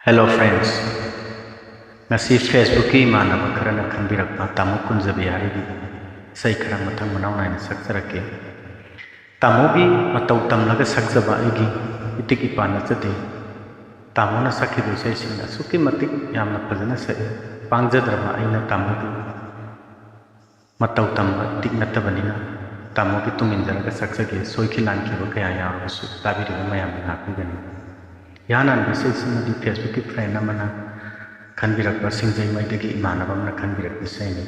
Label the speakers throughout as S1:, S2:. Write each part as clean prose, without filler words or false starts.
S1: Hello friends, ngasi Facebook ki manaba kharana khanbirakpa tamu kunjabi harigi sai khara mathang manaw naina sakjarake tamu gi matau tamlaga sakjaba aigi itiki pana chate tamu na sakhidu sai singa suki matik yamna phajana sai pangjadrama aina tamu gi matau tamba tik natabanina tamu gi tuminjaraga sakjage soiki lanki ba kaya yarusu tabiri mayam hakugani yanan bisai sinadi Facebook ki friend amana khanbirakpa singjai maidagi imanabamna khanbirak bisaini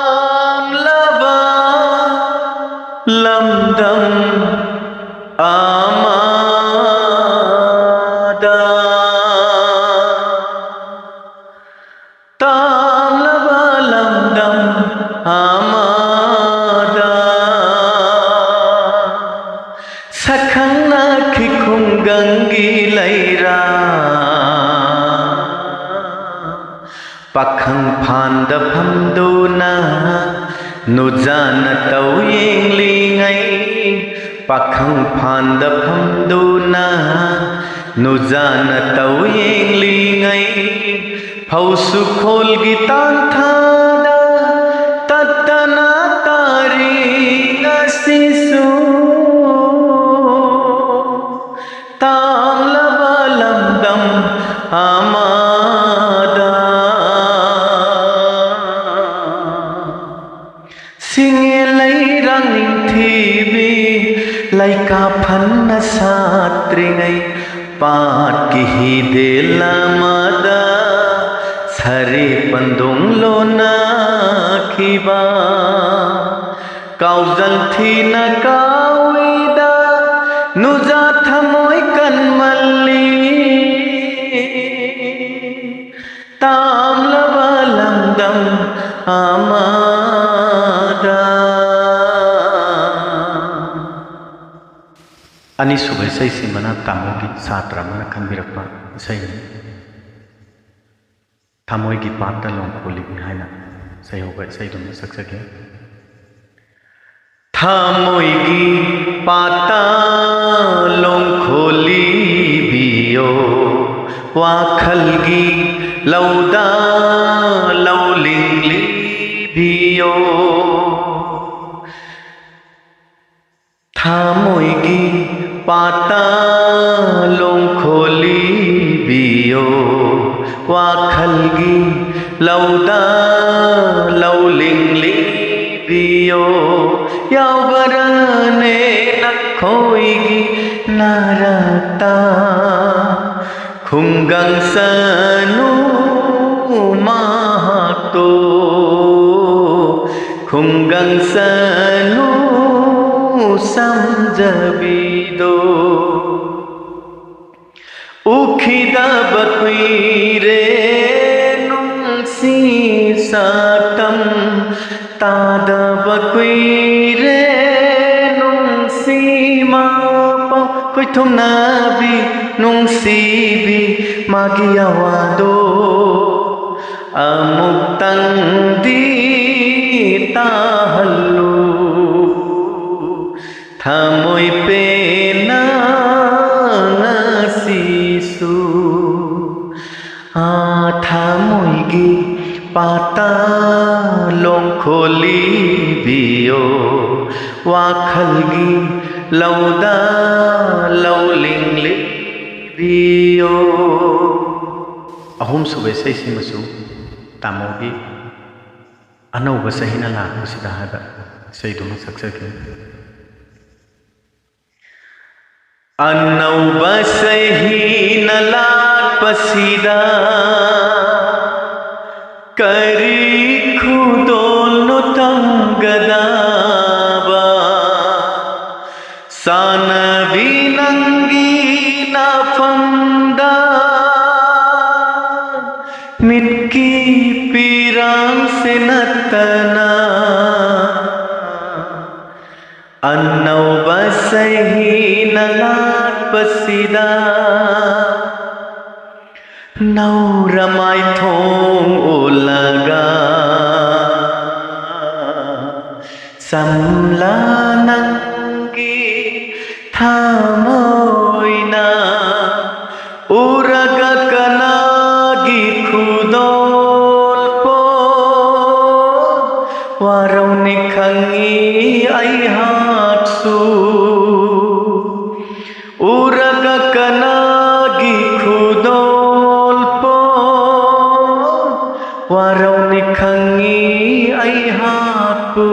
S1: tamlaba lamdam amada tamlaba lamdam amada sakhangna khikhunggangi laira pakhang phanda phamduna nujana tau yenglingai pakhang phanda phamduna nujana tau yenglingai phausu kholgi tanthada tatana tari ngasisu tamlaba lamdam amada singelai rangning thibi laika phanna satringai pat ki hidelamada sare pandong lona khiba kaujal thina kawida nuja thamoi kanmalli tamlaba lamdam amada ani subai sai simana tamu gi satra mana khanbirakpa sai thamoi gi patta long kholi haina sai hoga sai dum saksake thamoi gi patta long kholi biyo wakhal gi lauda lauling li biyo thamoi gi patta long kholi biyo wakhal gi lauda lauling li biyo yaubarane nakhoi gi narata khunggang sanu mahato khunggang sanu samjabido ukhida bakuire nungsi satam tada bakuire nungsi mapa koi thum nabi nungsi bi magiyawado amuktang di tahallu thamoi pena ngasisu thamoi gi pata long kholi biyo wakhal gi lauda lauling li biyo ahum subai sai simasu tamu gi anauba sahina lakbasida haba sai dum saksake anauba sahina lakbasida kari khudol no tamgadaba sana vinangi na famda mitki pirang sinatana annauba sahina lakbasida nau ramai thong ulaga samla nangi थामोइना उरगा कनागी खुदोलपो वारौनि खंगी आइहात्सु उरगा कनागी खुदोलपो वारौनि खंगी आइहात्पु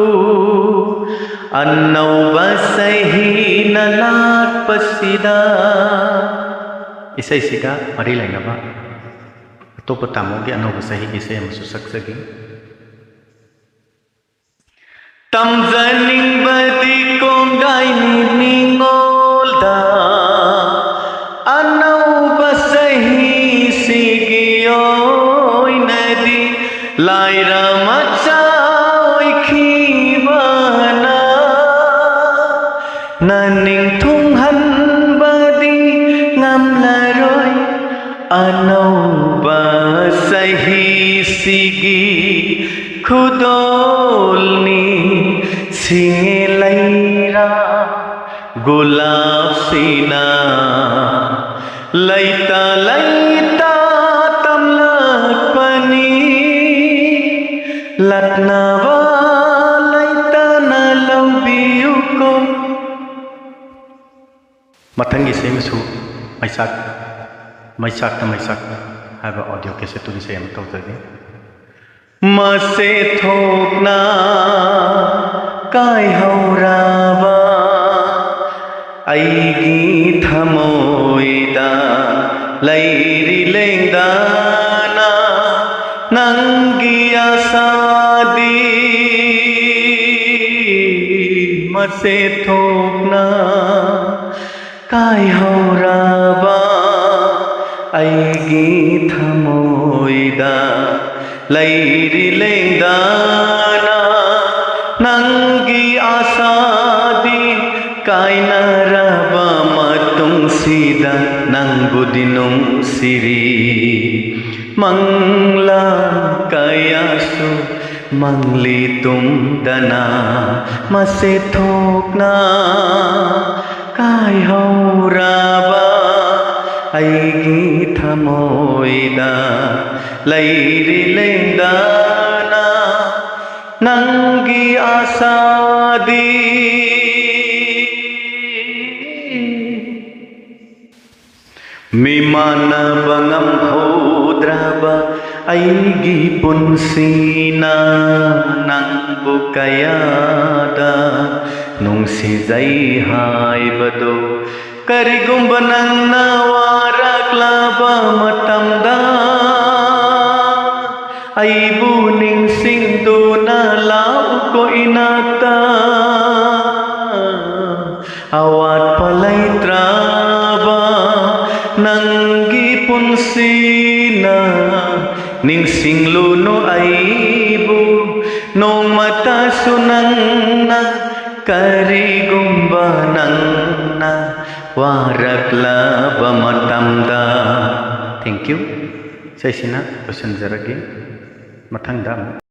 S1: अनौबा सही नलाट पसिदा इसाइसिगा मरी लेंगबा अतोप तामोगी अनौबा सही इसे हम सुसक्सगी तमजनिंग बदी कोंगाई निंगोलदा अनौबा सही सिगियोय नदी Lyra मचाओय खीबना नानिंग थुंगहन बदी ngamlaroy अनौबा सही सिगी खुदोलनी सिंगे लैरा गुलाब सीना लैता लैता तमलक पनी लटनावा लैता नलंबियुको मथंगी सेमसु मैसाक हाबा ऑडियो कैसे तुम से हम तौजगे मसे थोकना काय हौराबा आईगी थमोइदा लैरी लेंदाना नंगी आसादी मसे थोकना काय हौराबा आईगी थमोइदा लैरी लेंदाना नंगी आसादी कायनाराबा मतुंग सीदा नंगुदिनुं सिरी मंगला कायासु मंगली तुम दना मसे थोकना काय हौराबा आईगी थमोइदा लैरी लेंदाना नंगी आसादी मिमाना बंगम होद्राबा आईगी पुंसीना नंगबु कयादा नुंसिजै हाइबदो करिगुंबा नंगना वाराक्लाबा मतमदा आईबु निंगसिंगदुना लाउको इनाता awat palaitraba nanggi punsina ningsingluno aibu nong mata sunangna karigumba nangna waraklaba matamda. Thank you. Saya sina pesan jaragi matangda.